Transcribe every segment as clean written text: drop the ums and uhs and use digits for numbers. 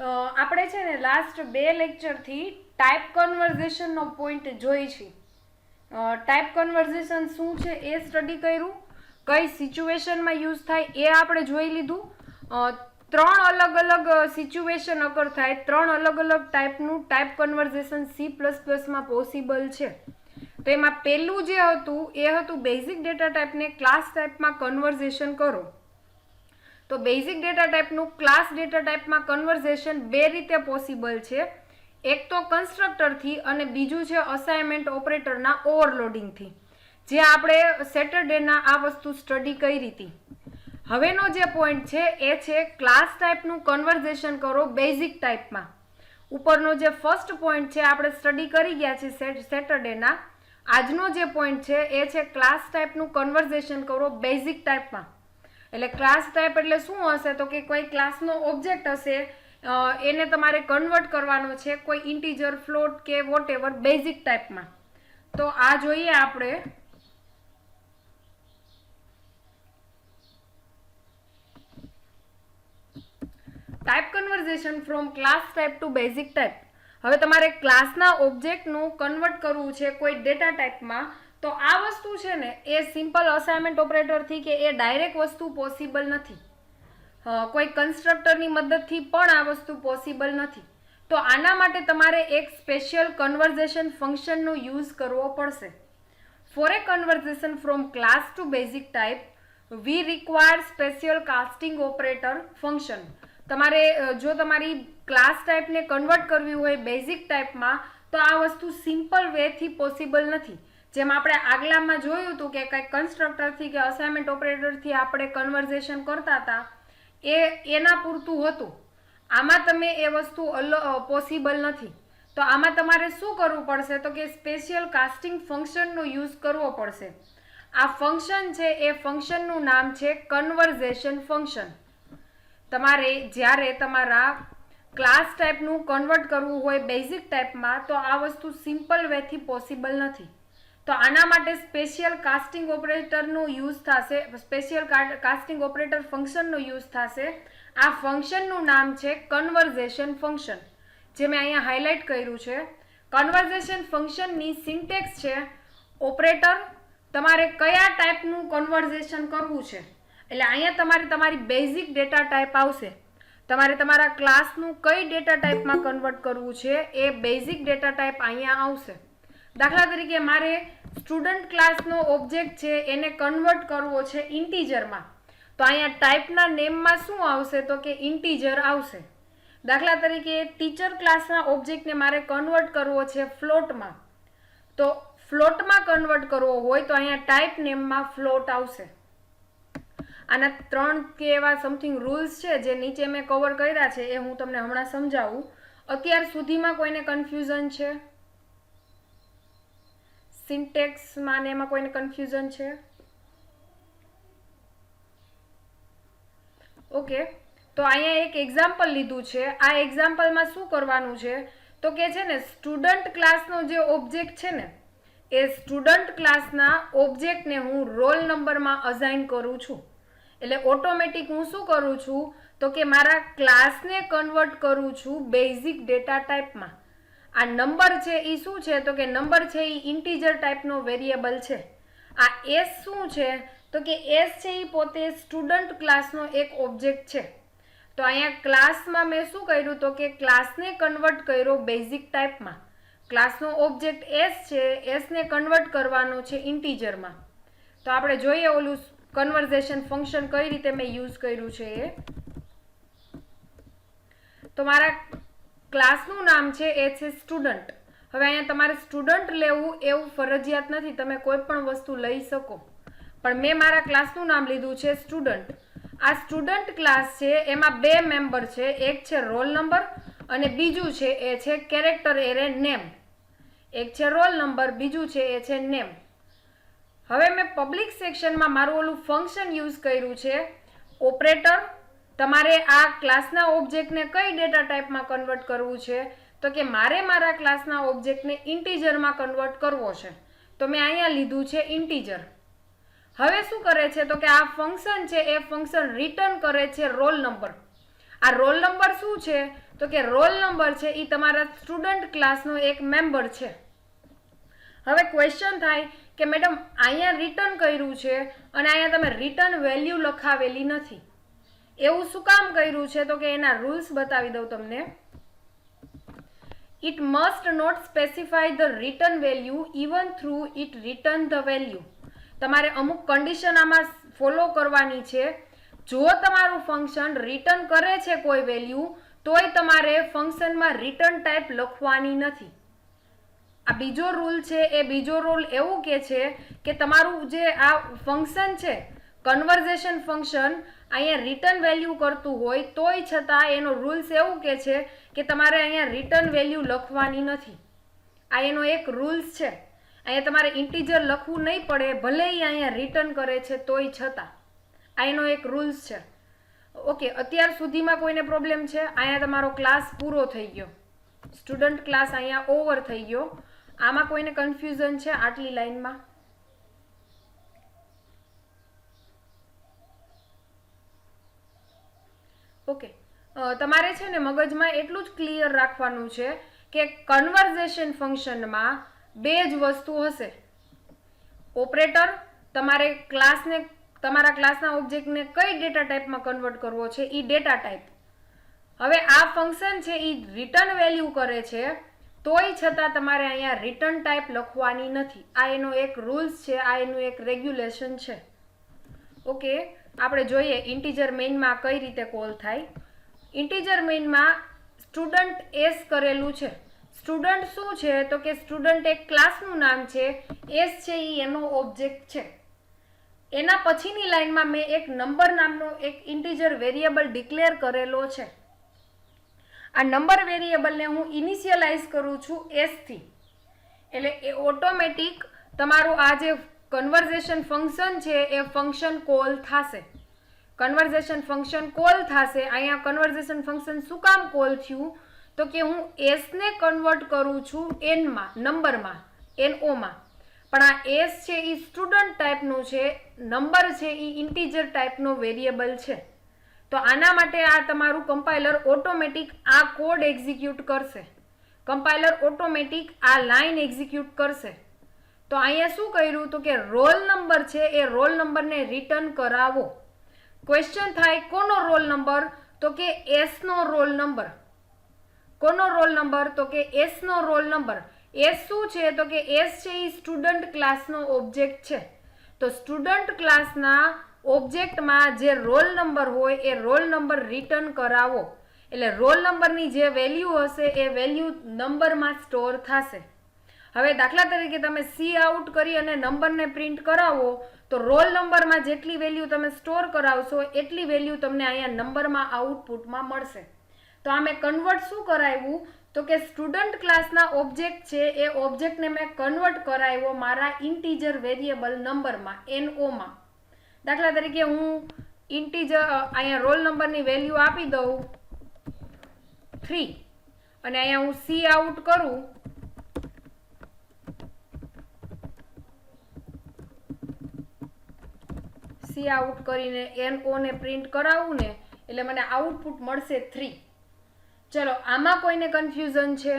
આપણે છે ને લાસ્ટ 2 લેક્ચરથી ટાઈપ કન્વર્ઝેશનનો પોઈન્ટ જોઈ છે. ટાઈપ કન્વર્ઝેશન શું છે એ સ્ટડી કર્યું, કઈ સિચ્યુએશનમાં યુઝ થાય એ આપણે જોઈ લીધું. 3 અલગ અલગ સિચ્યુએશન અગર થાય, 3 અલગ અલગ ટાઈપનું ટાઈપ કન્વર્ઝેશન C++માં પોસિબલ છે. તો એમાં પહેલું જે હતું એ હતું બેઝિક ડેટા ટાઈપને ક્લાસ ટાઈપમાં કન્વર્ઝેશન કરો. તો બેઝિક ડેટા ટાઈપનું ક્લાસ ડેટા ટાઈપમાં કન્વર્ઝેશન 2 રીતે પોસિબલ છે. એક તો કન્સ્ટ્રક્ટરથી અને બીજું છે અસાઇનમેન્ટ ઓપરેટરના ઓવરલોડિંગથી, જે આપણે સેટરડેના આ વસ્તુ સ્ટડી કરી હતી. હવેનો જે પોઈન્ટ છે એ છે ક્લાસ ટાઈપનું કન્વર્ઝેશન કરો બેઝિક ટાઈપમાં. ઉપરનો જે ફર્સ્ટ પોઈન્ટ છે આપણે સ્ટડી કરી ગયા છે સેટરડેના. આજનો જે પોઈન્ટ છે એ છે ક્લાસ ટાઈપનું કન્વર્ઝેશન કરો બેઝિક ટાઈપમાં. એટલે ક્લાસ ટાઈપ એટલે શું હશે તો કે કોઈ ક્લાસનો ઓબ્જેક્ટ હશે, એને તમારે કન્વર્ટ કરવાનો છે કોઈ ઇન્ટીજર, ફ્લોટ કે વોટેવર બેઝિક ટાઈપમાં. તો આ જોઈએ આપણે. Type conversion from class type to basic type. હવે તમારે ક્લાસના ઓબ્જેક્ટનું કન્વર્ટ કરવું છે કોઈ ડેટા ટાઈપમાં, તો આ વસ્તુ છે ને એ સિમ્પલ અસાઇનમેન્ટ ઓપરેટરથી કે એ ડાયરેક્ટ વસ્તુ પોસિબલ નથી. કોઈ કન્સ્ટ્રક્ટરની મદદથી પણ આ વસ્તુ પોસિબલ નથી. તો આના માટે તમારે એક સ્પેશિયલ કન્વર્ઝેશન ફંક્શનનો યુઝ કરવો પડશે. For a conversion from class to basic type we require special casting operator function. તમારે જો તમારી ક્લાસ ટાઈપને કન્વર્ટ કરવી હોય બેઝિક ટાઈપમાં, તો આ વસ્તુ સિમ્પલ વેથી પોસિબલ નથી. જેમ આપણે આગલામાં જોયું હતું કે કંઈક કન્સ્ટ્રક્ટરથી કે અસાઇનમેન્ટ ઓપરેટરથી આપણે કન્વર્ઝેશન કરતા હતા, એના પૂરતું હતું. આમાં તમે એ વસ્તુ પોસિબલ નથી. તો આમાં તમારે શું કરવું પડશે તો કે સ્પેશિયલ કાસ્ટિંગ ફંક્શનનો યુઝ કરવો પડશે. આ ફંક્શન છે એ ફંક્શનનું નામ છે કન્વર્ઝેશન ફંક્શન. તમારે જ્યારે તમારા ક્લાસ ટાઈપનું કન્વર્ટ કરવું હોય બેઝિક ટાઈપમાં, તો આ વસ્તુ સિમ્પલ વેથી પોસિબલ નથી. તો આના માટે સ્પેશિયલ કાસ્ટિંગ ઓપરેટરનો યુઝ થશે, સ્પેશિયલ કાસ્ટિંગ ઓપરેટર ફંક્શનનો યુઝ થશે. આ ફંક્શનનું નામ છે કન્વર્ઝેશન ફંક્શન, જે મેં અહીંયા હાઇલાઇટ કર્યું છે. કન્વર્ઝેશન ફંક્શનની સિન્ટેક્સ છે ઓપરેટર, તમારે કયા ટાઈપનું કન્વર્ઝેશન કરવું છે. એટલે અહીંયા તમારે તમારી બેઝિક ડેટા ટાઈપ આવશે. તમારે તમારા ક્લાસનું કઈ ડેટા ટાઈપમાં કન્વર્ટ કરવું છે એ બેઝિક ડેટા ટાઈપ અહીંયા આવશે. દાખલા તરીકે મારે સ્ટુડન્ટ ક્લાસનો ઓબ્જેક્ટ છે એને કન્વર્ટ કરવો છે ઇન્ટીજરમાં, તો અહીંયા ટાઈપના નેમમાં શું આવશે તો કે ઇન્ટીજર આવશે. દાખલા તરીકે ટીચર ક્લાસના ઓબ્જેક્ટને મારે કન્વર્ટ કરવો છે ફ્લોટમાં, તો ફ્લોટમાં કન્વર્ટ કરવો હોય તો અહીંયા ટાઈપ નેમમાં ફ્લોટ આવશે. આના 3 કે એવા સમથિંગ રૂલ્સ છે જે નીચે મેં કવર કર્યા છે, એ હું તમને હમણાં સમજાવું. અત્યાર સુધીમાં કોઈને કન્ફ્યુઝન છે? સિન્ટેક્સમાં ને એમાં કોઈને કન્ફ્યુઝન છે? ઓકે, તો અહીંયા એક એક્ઝામ્પલ લીધું છે. આ એક્ઝામ્પલમાં શું કરવાનું છે તો કે છે ને સ્ટુડન્ટ ક્લાસનો જે ઓબ્જેક્ટ છે ને એ સ્ટુડન્ટ ક્લાસના ઓબ્જેક્ટને હું રોલ નંબરમાં અસાઇન કરું છું. એટલે ઓટોમેટિક હું શું કરું છું તો કે મારા ક્લાસને કન્વર્ટ કરું છું બેઝિક ડેટા ટાઈપમાં. આ નંબર છે એ શું છે તો કે નંબર છે એ ઇન્ટીજર ટાઈપનો વેરિયેબલ છે. આ એસ શું છે તો કે એસ છે એ પોતે સ્ટુડન્ટ ક્લાસનો એક ઓબ્જેક્ટ છે. તો અહીંયા ક્લાસમાં મેં શું કર્યું તો કે ક્લાસને કન્વર્ટ કર્યો બેઝિક ટાઈપમાં. ક્લાસનો ઓબ્જેક્ટ એસ છે, એસને કન્વર્ટ કરવાનો છે ઇન્ટીજરમાં. તો આપણે જોઈએ ઓલું કન્વર્ઝેશન ફંક્શન કઈ રીતે મેં યુઝ કર્યું છે એ. તો મારા ક્લાસનું નામ છે એ છે સ્ટુડન્ટ. હવે અહીંયા તમારે સ્ટુડન્ટ લેવું એવું ફરજિયાત નથી, તમે કોઈ પણ વસ્તુ લઈ શકો, પણ મેં મારા ક્લાસનું નામ લીધું છે સ્ટુડન્ટ. આ સ્ટુડન્ટ ક્લાસ છે એમાં 2 મેમ્બર છે, એક છે રોલ નંબર અને બીજું છે એ છે કેરેક્ટર એરે નેમ. એક છે રોલ નંબર, બીજું છે એ છે નેમ. હવે મેં પબ્લિક સેક્શનમાં મારું ઓલું ફંક્શન યુઝ કર્યું છે ઓપરેટર. તમારે આ ક્લાસના ઓબ્જેક્ટને કઈ ડેટા ટાઈપમાં કન્વર્ટ કરવું છે તો કે મારે મારા ક્લાસના ઓબ્જેક્ટને ઇન્ટીજરમાં કન્વર્ટ કરવો છે, તો મેં અહીંયા લીધું છે ઇન્ટીજર. હવે શું કરે છે તો કે આ ફંક્શન છે એ ફંક્શન રિટર્ન કરે છે રોલ નંબર. આ રોલ નંબર શું છે તો કે રોલ નંબર છે એ તમારા સ્ટુડન્ટ ક્લાસનો એક મેમ્બર છે. હવે ક્વેશ્ચન થાય કે મેડમ અહીંયા રિટર્ન કર્યું છે અને અહીંયા તમે રિટર્ન વેલ્યુ લખાવેલી નથી, એવું શું કામ કર્યું છે? તો કે એના રૂલ્સ બતાવી દઉં તમને. It must not specify the return value even through it return the value. તમારે અમુક કન્ડિશન આમાં ફોલો કરવાની છે. જો તમારું ફંક્શન રિટર્ન કરે છે કોઈ વેલ્યુ, તોય તમારે ફંક્શનમાં રિટર્ન ટાઈપ લખવાની નથી. આ બીજો રૂલ છે. એ બીજો રૂલ એવું કે છે કે તમારું જે આ ફંક્શન છે કન્વર્ઝેશન ફંક્શન અહીંયા રિટર્ન વેલ્યુ કરતું હોય તોય છતાં એનો રૂલ્સ એવું કે છે કે તમારે અહીંયા રિટર્ન વેલ્યુ લખવાની નથી. આ એનો એક રૂલ્સ છે. અહીંયા તમારે ઇન્ટીજર લખવું નહીં પડે, ભલે એ અહીંયા રિટર્ન કરે છે તોય છતાં. આ એનો એક રૂલ્સ છે. ઓકે, અત્યાર સુધીમાં કોઈને પ્રોબ્લેમ છે? અહીંયા તમારો ક્લાસ પૂરો થઈ ગયો, સ્ટુડન્ટ ક્લાસ અહીંયા ઓવર થઈ ગયો. આમાં કોઈને કન્ફ્યુઝન છે આટલી લાઈનમાં? ઓકે, તમારે છે ને મગજમાં એટલું જ ક્લિયર રાખવાનું છે કે કન્વર્ઝેશન ફંક્શનમાં બે જ વસ્તુ હશે. ઓપરેટર, તમારે ક્લાસને તમારા ક્લાસના ઓબ્જેક્ટને કઈ ડેટા ટાઈપમાં કન્વર્ટ કરવો છે એ ડેટા ટાઈપ. હવે આ ફંક્શન છે એ રિટર્ન વેલ્યુ કરે છે તોય છતાં તમારે અહીંયા રિટર્ન ટાઈપ લખવાની નથી. આ એનો એક રૂલ્સ છે, આ એનું એક રેગ્યુલેશન છે. ઓકે, આપણે જોઈએ ઇન્ટીજર મેઇનમાં કઈ રીતે કોલ થાય. ઇન્ટીજર મેઇનમાં સ્ટુડન્ટ એસ કરેલું છે. સ્ટુડન્ટ શું છે? તો કે સ્ટુડન્ટ એક ક્લાસનું નામ છે, એસ છે એ એનો ઓબ્જેક્ટ છે. એના પછીની લાઈનમાં મેં એક નંબર નામનો એક ઇન્ટીજર વેરિયેબલ ડિક્લેર કરેલો છે. આ નંબર વેરિયેબલને હું ઇનિશિયલાઇઝ કરું છું એસ થી. એટલે એ ઓટોમેટિક તમારું આ જે કન્વર્ઝેશન ફંક્શન છે એ ફંક્શન કોલ થશે. કન્વર્ઝેશન ફંક્શન કોલ થશે. અહીંયા કન્વર્ઝેશન ફંક્શન શું કામ કોલ થયું? તો કે હું એસને કન્વર્ટ કરું છું એનમાં, નંબરમાં, એનઓમાં. પણ આ એસ છે એ સ્ટુડન્ટ ટાઈપનું છે, નંબર છે એ ઇન્ટીજર ટાઈપનો વેરિયેબલ છે. તો આના માટે આ તમારું કમ્પાઇલર ઓટોમેટિક આ કોડ એક્ઝિક્યુટ કરશે. કમ્પાઇલર ઓટોમેટિક આ લાઈન એક્ઝિક્યુટ કરશે. તો અહીંયા શું કર્યું? તો કે રોલ નંબર છે એ રોલ નંબરને રિટર્ન કરાવો. ક્વેશ્ચન થાય કોનો રોલ નંબર? તો કે એસનો રોલ નંબર. કોનો રોલ નંબર? તો કે એસનો રોલ નંબર. એસ શું છે? તો કે એસ છે એ સ્ટુડન્ટ ક્લાસનો ઓબ્જેક્ટ છે. તો સ્ટુડન્ટ ક્લાસના ઓબ્જેક્ટમાં જે રોલ નંબર હોય એ રોલ નંબર રિટર્ન કરાવો. એટલે રોલ નંબરની જે વેલ્યુ હશે એ વેલ્યુ નંબરમાં સ્ટોર થશે. હવે દાખલા તરીકે તમે સી આઉટ કરી અને નંબરને પ્રિન્ટ કરાવો તો રોલ નંબરમાં જેટલી વેલ્યુ તમે સ્ટોર કરાવશો એટલી વેલ્યુ તમને અહીંયા નંબરમાં આઉટપુટમાં મળશે. તો આ મેં કન્વર્ટ શું કરાવ્યું? તો કે સ્ટુડન્ટ ક્લાસના ઓબ્જેક્ટ છે એ ઓબ્જેક્ટને મેં કન્વર્ટ કરાવ્યો મારા ઇન્ટીજર વેરિયેબલ નંબરમાં, એનઓમાં. દાખલા તરીકે હું ઇન્ટીજર અહીંયા રોલ નંબરની વેલ્યુ આપી દઉં 3 અને અહીંયા હું સી આઉટ કરું સી આઉટ કરીને એનઓ ને પ્રિન્ટ કરાવું ને એટલે મને આઉટપુટ મળશે 3. ચલો, આમાં કોઈને કન્ફ્યુઝન છે?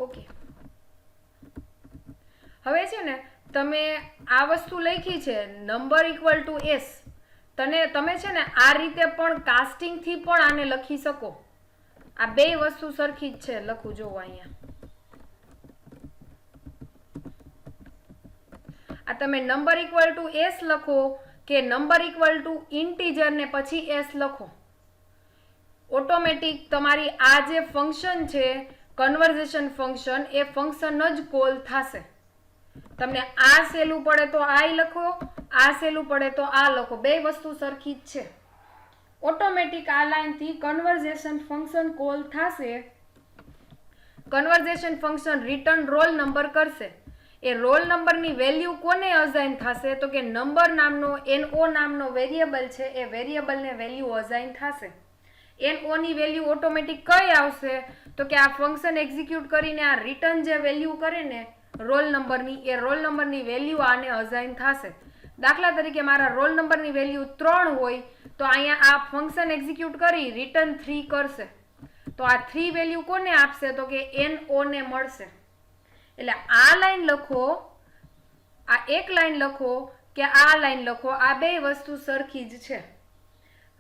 ઓકે, હવે છે ને તમે આ વસ્તુ લખી છે નંબર ઇક્વલ ટુ એસ. તમે છે ને આ રીતે પણ કાસ્ટિંગથી પણ આને લખી શકો. આ બે વસ્તુ સરખી જ છે. લખું જોવો અહીંયા. આ તમે નંબર ઇક્વલ ટુ એસ લખો કે નંબર ઇક્વલ ટુ ઇન્ટીજર ને પછી એસ લખો, ઓટોમેટિક તમારી આ જે ફંક્શન છે કન્વર્ઝેશન ફંક્શન એ ફંક્શન જ કોલ થશે. તમને આ સહેલું પડે તો આ લખો, આ સહેલું પડે તો આ લખો, બે વસ્તુ સરખી જ છે. ઓટોમેટિક આ લાઈનથી કન્વર્ઝેશન ફંક્શન કોલ થશે. Conversion function return roll number કરશે. એ રોલ નંબરની વેલ્યુ કોને અસાઇન થશે? તો કે નંબર નામનો એનઓ નામનો વેરિયેબલ છે એ વેરિયેબલને વેલ્યુ અસાઇન થશે. એનઓ ની વેલ્યુ ઓટોમેટિક કઈ આવશે? તો કે આ ફંક્શન એક્ઝિક્યુટ કરીને આ રિટર્ન જે વેલ્યુ કરે ને રોલ નંબરની, એ રોલ નંબરની વેલ્યુ આને અસાઇન થશે. દાખલા તરીકે મારા રોલ નંબરની વેલ્યુ 3 હોય તો અહીંયા આ ફંક્શન એક્ઝિક્યુટ કરી રિટર્ન 3 કરશે. તો આ 3 વેલ્યુ કોને આપશે? તો કે NO ને મળશે. એટલે આ લાઈન લખો, આ એક લાઈન લખો કે આ લાઈન લખો, આ બે વસ્તુ સરખી જ છે.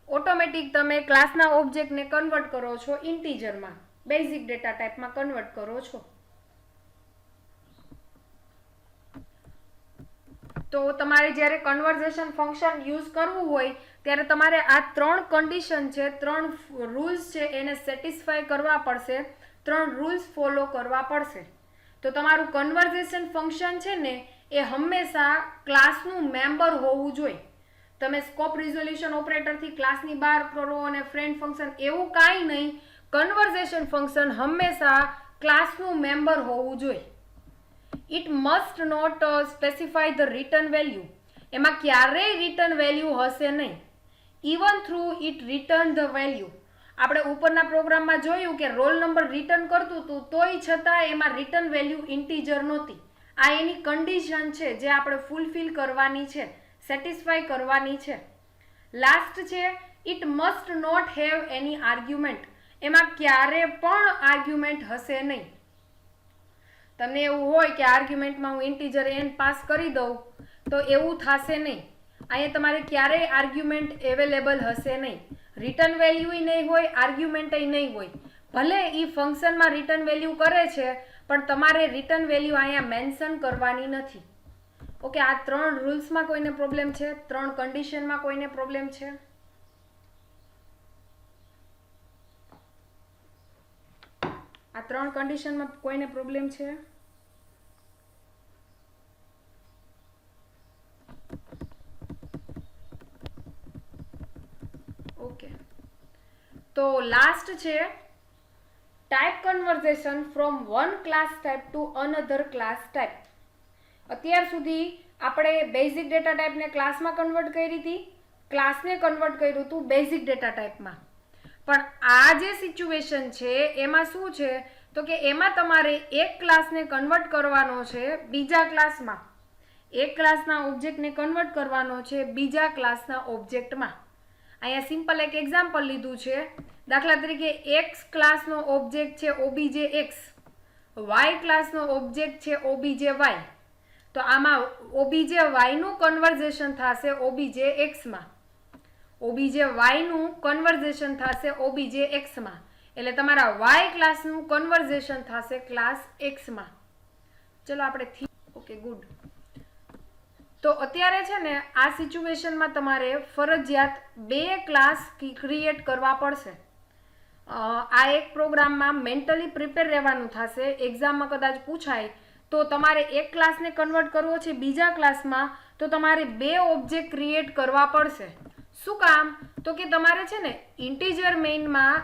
ઓટોમેટિક તમે ક્લાસના ઓબ્જેક્ટને કન્વર્ટ કરો છો ઇન્ટીજરમાં, બેઝિક ડેટા ટાઈપમાં કન્વર્ટ કરો છો. તો તમારે જ્યારે કન્વર્ઝેશન ફંક્શન યુઝ કરવું હોય ત્યારે તમારે આ 3 કન્ડિશન છે, 3 રૂલ્સ છે, એને સેટિસ્ફાય કરવા પડશે, 3 રૂલ્સ ફોલો કરવા પડશે. તો તમારું કન્વર્ઝેશન ફંક્શન છે ને એ હંમેશા ક્લાસનું મેમ્બર હોવું જોઈએ. તમે સ્કોપ રિઝોલ્યુશન ઓપરેટરથી ક્લાસની બહાર કરો અને ફ્રેન્ડ ફંક્શન, એવું કાંઈ નહીં. કન્વર્ઝેશન ફંક્શન હંમેશા ક્લાસનું મેમ્બર હોવું જોઈએ. It must not specify the return value. એમાં ક્યારેય રિટર્ન વેલ્યુ હશે નહીં. Even through it return the value. આપણે ઉપરના પ્રોગ્રામમાં જોયું કે રોલ નંબર રિટર્ન કરતું હતું તોય છતાં એમાં રિટર્ન વેલ્યુ ઇન્ટીજર નહોતી. આ એની કન્ડિશન છે જે આપણે ફૂલફિલ કરવાની છે, સેટિસ્ફાય કરવાની છે. લાસ્ટ છે it must not have any argument. એમાં ક્યારે પણ આર્ગ્યુમેન્ટ હશે નહીં. તમને એવું હોય કે આર્ગ્યુમેન્ટમાં હું ઇન્ટીજર n પાસ કરી દઉં તો એવું થશે નહીં. અહીંયા તમારે ક્યારેય આર્ગ્યુમેન્ટ અવેલેબલ હશે નહીં. રિટર્ન વેલ્યુ નહીં હોય, આર્ગ્યુમેન્ટ નહીં હોય. ભલે એ ફંક્શનમાં રિટર્ન વેલ્યુ કરે છે પણ તમારે રિટર્ન વેલ્યુ અહીંયા મેન્શન કરવાની નથી. ઓકે, આ 3 રૂલ્સમાં કોઈને પ્રોબ્લેમ છે? 3 કન્ડિશનમાં કોઈને પ્રોબ્લેમ છે? આ 3 કન્ડિશનમાં કોઈને પ્રોબ્લેમ છે? ઓકે, તો લાસ્ટ છે type conversion from one class type to another class type. અત્યાર સુધી આપણે બેઝિક ડેટા ટાઈપને ક્લાસમાં કન્વર્ટ કરી હતી, ક્લાસને કન્વર્ટ કર્યું હતું બેઝિક ડેટા ટાઈપમાં. પણ આ જે સિચ્યુએશન છે એમાં શું છે તો કે એમાં તમારે એક ક્લાસને કન્વર્ટ કરવાનો છે બીજા ક્લાસમાં, એક ક્લાસના ઓબ્જેક્ટને કન્વર્ટ કરવાનો છે બીજા ક્લાસના ઓબ્જેક્ટમાં. અહીંયા સિમ્પલ એક એક્ઝામ્પલ લીધું છે. દાખલા તરીકે એક્સ ક્લાસનો ઓબ્જેક્ટ છે OBJX, વાય ક્લાસનો ઓબ્જેક્ટ છે OBJY. તો આમાં OBJY નું કન્વર્ઝેશન થશે OBJX માં, OBJY નું કન્વર્ઝેશન થશે OBJX માં. એટલે તમારા વાય ક્લાસનું કન્વર્ઝેશન થશે ક્લાસ X માં. ચલો આપણે ઓકે ગુડ. તો અત્યારે છે ને આ સિચ્યુએશનમાં તમારે ફરજિયાત 2 ક્લાસ ક્રિએટ કરવા પડશે. આ એક પ્રોગ્રામમાં મેન્ટલી પ્રિપેર રહેવાનું થશે. એક્ઝામમાં કદાચ પૂછાય તો તમારે એક ક્લાસને કન્વર્ટ કરવો છે બીજા ક્લાસમાં, તો તમારે 2 ઓબ્જેક્ટ ક્રિએટ કરવા પડશે. શું કામ? તો કે તમારે છે ને ઇન્ટીજર મેઇનમાં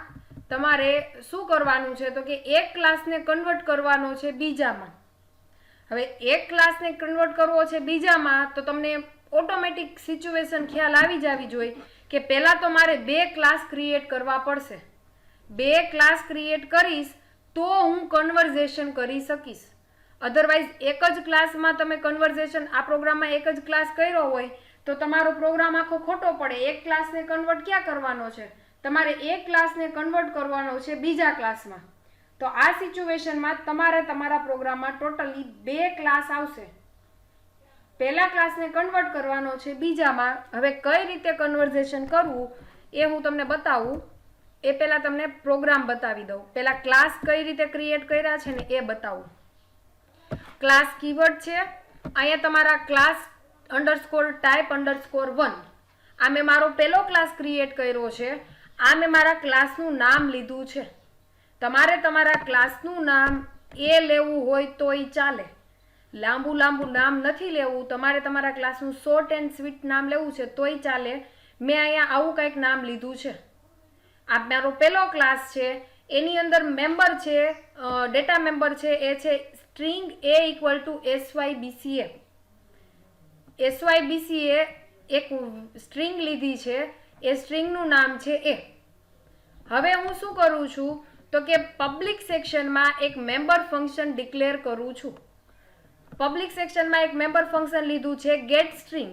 તમારે શું કરવાનું છે તો કે એક ક્લાસને કન્વર્ટ કરવાનો છે બીજામાં. હવે એક ક્લાસને કન્વર્ટ કરવો છે બીજામાં તો તમને ઓટોમેટિક સિચ્યુએશન ખ્યાલ આવી જવી જોઈએ કે પહેલાં તો મારે 2 ક્લાસ ક્રિએટ કરવા પડશે. 2 ક્લાસ ક્રિએટ કરીશ તો હું કન્વર્ઝેશન કરી શકીશ. અધરવાઇઝ એક જ ક્લાસમાં તમે કન્વર્ઝેશન, આ પ્રોગ્રામમાં એક જ ક્લાસ કર્યો હોય તો તમારો પ્રોગ્રામ આખો ખોટો પડે. એક ક્લાસને કન્વર્ટ ક્યાં કરવાનો છે? તમારે એક ક્લાસને કન્વર્ટ કરવાનો છે બીજા ક્લાસમાં. તો આ સિચ્યુએશનમાં તમારે તમારા પ્રોગ્રામમાં ટોટલી 2 ક્લાસ આવશે. પહેલા ક્લાસને કન્વર્ટ કરવાનો છે બીજામાં. હવે કઈ રીતે કન્વર્ઝેશન કરવું એ હું તમને બતાવું. એ પહેલાં તમને પ્રોગ્રામ બતાવી દઉં. પહેલાં ક્લાસ કઈ રીતે ક્રિએટ કર્યા છે ને એ બતાવું. ક્લાસ કીવર્ડ છે. અહીંયા તમારા ક્લાસ _type_1. આ મેં મારો પહેલો ક્લાસ ક્રિએટ કર્યો છે. આ મેં મારા ક્લાસનું નામ લીધું છે. તમારે તમારા ક્લાસનું નામ એ લેવું હોય તોય ચાલે. લાંબુ નામ નથી લેવું. તમારે તમારા ક્લાસનું શોર્ટ એન્ડ સ્વીટ નામ લેવું છે તોય ચાલે. મેં અહીંયા આવું કંઈક નામ લીધું છે. આ મારો પહેલો ક્લાસ છે. એની અંદર મેમ્બર છે, ડેટા મેમ્બર છે, એ છે સ્ટ્રિંગ A = SYBCA. SYBCA એક સ્ટ્રિંગ લીધી છે, એ સ્ટ્રિંગનું નામ છે A. હવે હું શું કરું છું તો કે પબ્લિક સેક્શનમાં એક મેમ્બર ફંક્શન ડિક્લેર કરું છું. પબ્લિક સેક્શનમાં એક મેમ્બર ફંક્શન લીધું છે ગેટ સ્ટ્રિંગ.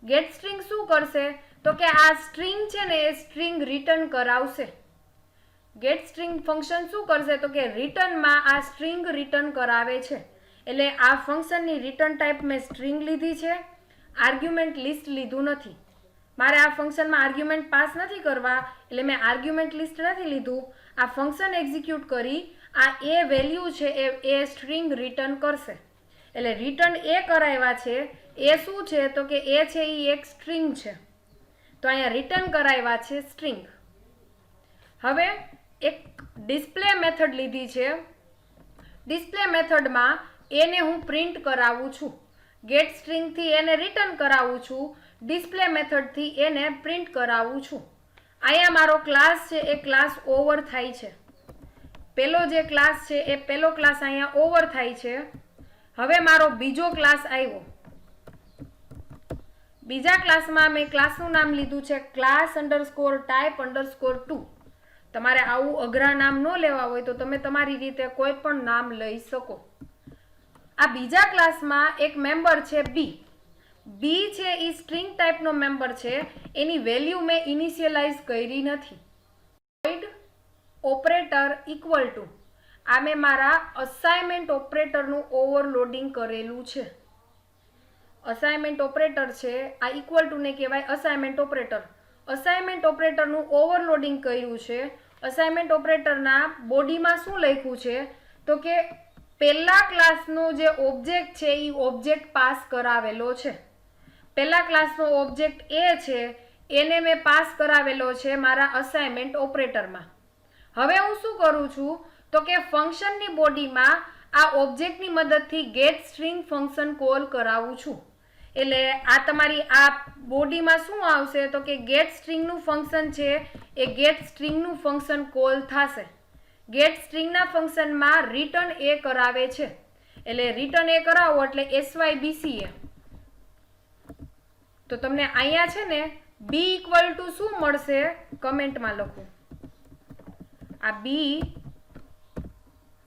ગેટ સ્ટ્રિંગ શું કરશે તો કે આ સ્ટ્રિંગ છે ને એ સ્ટ્રિંગ રિટર્ન કરાવશે. ગેટ સ્ટ્રિંગ ફંક્શન શું કરશે તો કે રિટર્નમાં આ સ્ટ્રિંગ રિટર્ન કરાવે છે. એટલે આ ફંક્શનની રિટર્ન ટાઈપ મેં સ્ટ્રિંગ લીધી છે, આર્ગ્યુમેન્ટ લિસ્ટ લીધું નથી. મારે આ ફંક્શનમાં આર્ગ્યુમેન્ટ પાસ નથી કરવા એટલે મેં આર્ગ્યુમેન્ટ લિસ્ટ નથી લીધું. આ ફંક્શન એક્ઝિક્યુટ કરી આ એ વેલ્યુ છે એ સ્ટ્રિંગ રિટર્ન કરશે. એટલે રિટર્ન એ કરાવ્યા છે એ શું છે તો કે એ છે એ એક સ્ટ્રિંગ છે. તો અહીંયા રિટર્ન કરાવ્યા છે સ્ટ્રિંગ. હવે એક ડિસ્પ્લે મેથડ લીધી છે. ડિસ્પ્લે મેથડમાં એને હું પ્રિન્ટ કરાવું છું. ગેટ સ્ટ્રિંગથી એને રિટર્ન કરાવું છું, ડિસ્પ્લે મેથડથી એને પ્રિન્ટ કરાવું છું. અહીંયા મારો ક્લાસ છે એ ક્લાસ ઓવર થાય છે. પહેલો જે ક્લાસ છે એ પહેલો ક્લાસ અહીંયા ઓવર થાય છે. હવે મારો બીજો ક્લાસ આવ્યો. બીજા ક્લાસમાં મેં ક્લાસનું નામ લીધું છે ક્લાસ અંડરસ્કોર ટાઈપ અંડરસ્કોર 2. તમારે આવું અઘરા નામ ન લેવા હોય તો તમે તમારી રીતે કોઈ પણ નામ લઈ શકો. આ બીજા ક્લાસમાં એક મેમ્બર છે બી. બી છે એ સ્ટ્રિંગ ટાઈપનો મેમ્બર છે, એની વેલ્યુ મેં ઇનિશિયલાઇઝ કરી નથી. વોઇડ ઓપરેટર ઇક્વલ ટુ આ મેં મારા અસાઇનમેન્ટ ઓપરેટરનું ઓવરલોડિંગ કરેલું છે. અસાઇનમેન્ટ ઓપરેટર છે આ ઇક્વલ ટુ ને કહેવાય અસાઇનમેન્ટ ઓપરેટર. અસાઇનમેન્ટ ઓપરેટરનું ઓવરલોડિંગ કર્યું છે. અસાઇનમેન્ટ ઓપરેટરના બોડીમાં શું લખ્યું છે તો કે પહેલા ક્લાસનો જે ઓબ્જેક્ટ છે એ ઓબ્જેક્ટ પાસ કરાવેલો છે. પહેલા ક્લાસનો ઓબ્જેક્ટ એ છે એને મેં પાસ કરાવેલો છે મારા અસાઇનમેન્ટ ઓપરેટરમાં. હવે હું શું કરું છું તો કે ફંક્શનની બોડીમાં આ ઓબ્જેક્ટની મદદથી ગેટ સ્ટ્રિંગ ફંક્શન કોલ કરાવું છું. એટલે આ તમારી આ બોડીમાં શું આવશે તો કે ગેટ સ્ટ્રિંગનું ફંક્શન છે એ ગેટ સ્ટ્રિંગનું ફંક્શન કોલ થશે. ગેટ સ્ટ્રિંગના ફંક્શનમાં રિટર્ન એ કરાવે છે. એટલે રિટર્ન એ કરાવો એટલે SYBCA. તો તમને અહીંયા છે ને બી ઇક્વલ ટુ શું મળશે કમેન્ટમાં લખો. આ બી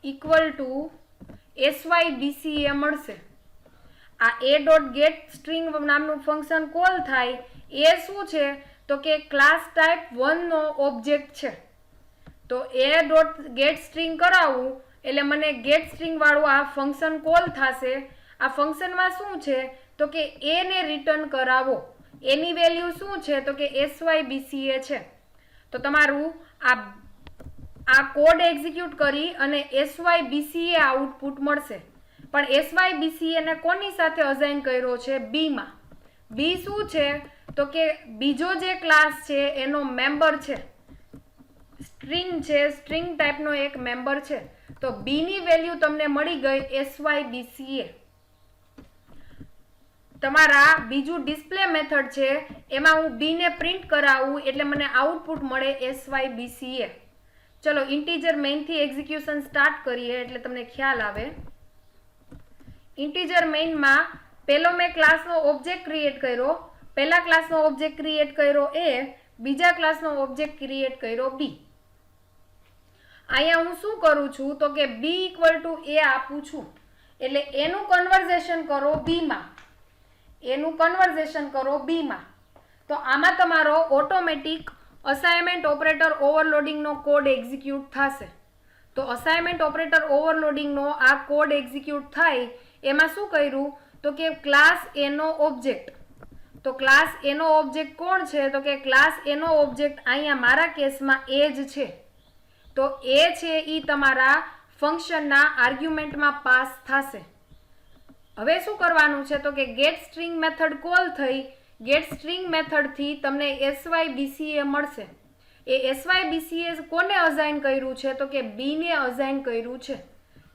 ઇક્વલ ટુ SYBCA મળશે. આ એ ડોટ ગેટ સ્ટ્રિંગ નામનું ફંક્શન કોલ થાય એ શું છે તો કે ક્લાસ ટાઈપ 1 નો ઓબ્જેક્ટ છે. તો એ ડોટ ગેટ સ્ટ્રિંગ કરાવું એટલે મને ગેટ સ્ટ્રિંગ વાળું આ ફંક્શન કોલ થશે. આ ફંક્શનમાં શું છે તો કે એને રિટર્ન કરાવો. એની વેલ્યુ શું છે તો કે SYBCA છે. તો તમારું આ કોડ એક્ઝિક્યુટ કરી અને SYBCA આઉટપુટ મળશે. પણ SYBCA ને કોની સાથે અસાઇન કર્યો છે બીમાં. બી શું છે તો કે બીજો જે ક્લાસ છે એનો મેમ્બર છે, સ્ટ્રિંગ છે, સ્ટ્રિંગ ટાઈપનો એક મેમ્બર છે. તો બીની વેલ્યુ તમને મળી ગઈ SYBCA. તમારા બીજું ડિસ્પ્લે મેથડ છે એમાં હું બીને પ્રિન્ટ કરાવું એટલે મને આઉટપુટ મળે SYBCA. ચલો ઇન્ટીજર મેઇનથી એક્ઝિક્યુશન સ્ટાર્ટ કરીએ એટલે તમને ખ્યાલ આવે. ઇન્ટીજર મેઇનમાં પહેલો મેં ક્લાસનો ઓબ્જેક્ટ ક્રિએટ કર્યો. પહેલા ક્લાસનો ઓબ્જેક્ટ ક્રિએટ કર્યો એ, બીજા ક્લાસનો ઓબ્જેક્ટ ક્રિએટ કર્યો બી. અહીંયા હું શું કરું છું તો કે બી ઇક્વલ ટુ એ આપું છું. એટલે એનું કન્વર્ઝેશન કરો બીમાં. એનું કન્વર્ઝેશન કરો બીમાં. તો આમાં તમારો ઓટોમેટિક અસાઇનમેન્ટ ઓપરેટર ઓવરલોડિંગનો કોડ એક્ઝિક્યુટ થશે. તો અસાઇનમેન્ટ ઓપરેટર ઓવરલોડિંગનો આ કોડ એક્ઝિક્યુટ થાય એમાં શું કર્યું તો કે ક્લાસ એનો ઓબ્જેક્ટ. તો ક્લાસ એનો ઓબ્જેક્ટ કોણ છે તો કે ક્લાસ એનો ઓબ્જેક્ટ અહીંયા મારા કેસમાં એ જ છે. તો એ છે એ તમારા ફંક્શનના આર્ગ્યુમેન્ટમાં પાસ થશે. હવે શું કરવાનું છે તો કે ગેટ સ્ટ્રિંગ મેથડ કોલ થઈ. ગેટ સ્ટ્રિંગ મેથડથી તમને SYBCA મળશે. એ SYBCA કોને અસાઇન કર્યું છે તો કે બીને અસાઇન કર્યું છે.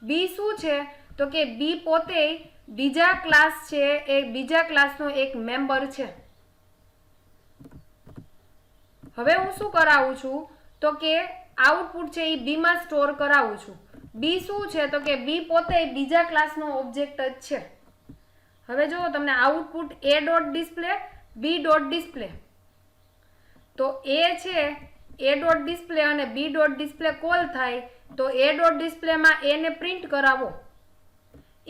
બી શું છે તો કે બી પોતે બીજા ક્લાસ છે, એ બીજા ક્લાસનો એક મેમ્બર છે. હવે હું શું કરાવું છું તો કે આઉટપુટ છે એ બીમાં સ્ટોર કરાવું છું. બી શું છે તો કે બી પોતે બીજા ક્લાસનો ઓબ્જેક્ટ જ છે. હવે જુઓ તમને output A dot display B dot display. તો એ છે એ ડોટ ડિસ્પ્લે અને બી ડોટ ડિસ્પ્લે કોલ થાય તો એ ડોટ ડિસ્પ્લેમાં એને પ્રિન્ટ કરાવો.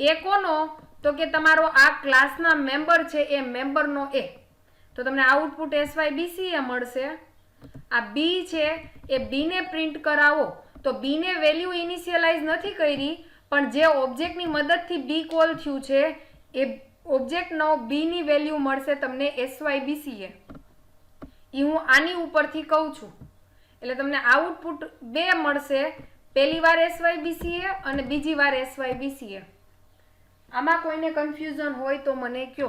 એ કોનો તો કે તમારો આ ક્લાસના મેમ્બર છે એ મેમ્બરનો એ, તો તમને આઉટપુટ SYBCA મળશે. આ બી છે એ બીને પ્રિન્ટ કરાવો તો બીને વેલ્યુ ઇનિશિયલાઇઝ નથી કરી, પણ જે ઓબ્જેક્ટની મદદથી બી કોલ થયું છે એ ઓબ્જેક્ટનો બીની વેલ્યુ મળશે તમને SYBCA. એ હું આની ઉપરથી કહું છું એટલે તમને આઉટપુટ બે મળશે, પહેલી વાર SYBCA અને બીજી વાર SYBCA. આમાં કોઈને કન્ફ્યુઝન હોય તો મને કહો.